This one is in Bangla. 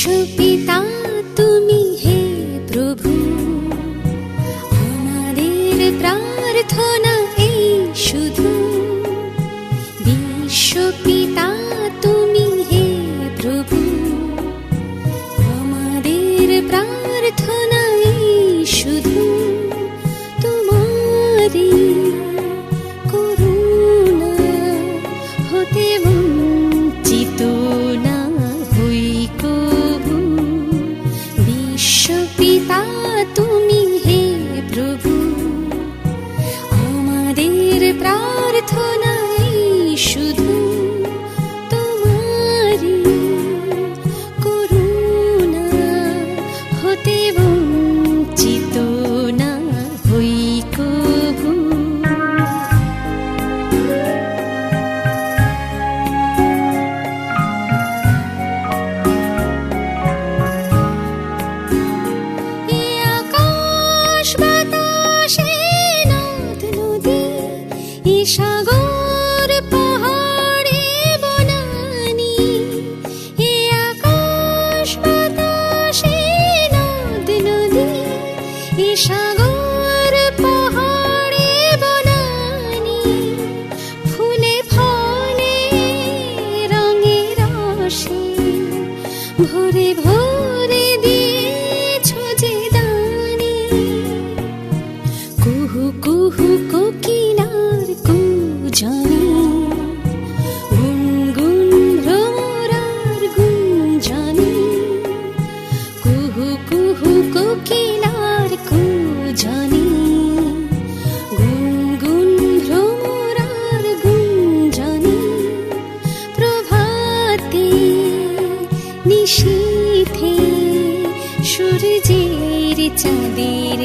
বিশ্বপিতা তুমি হে প্রভু, আমাদের প্রার্থনা এই শুধু। বিশ্বপিতা তুমি হে প্রভু, আমাদের প্রার্থনা এই শুধু। তোমারি করুণা হতে বঞ্চিত না হই কভু। বিশ্বপিতা তুমি হে প্রভু, আমাদের প্রার্থনা এই শুধু। তোমারি করুণা হতে বঞ্চিত না হই কভু। সাগর পাহাড়ে বনানি, এ আকাশ বাতাসে নদ নদী, এ সাগর পাহাড়ে বনানি। ফুলে ফলে রঙে রসে ভরে ভরে দিয়েছ যে দানি। কুহু কুহু কোকিলার কুজানি, গুনগুন ভ্রমরার গুঞ্জনি। কুহু কুহু কোকিলার কুজানি, গুনগুন ভ্রমরার গুঞ্জনি। প্রভাতে নিশীথে সূর্যের চাঁদের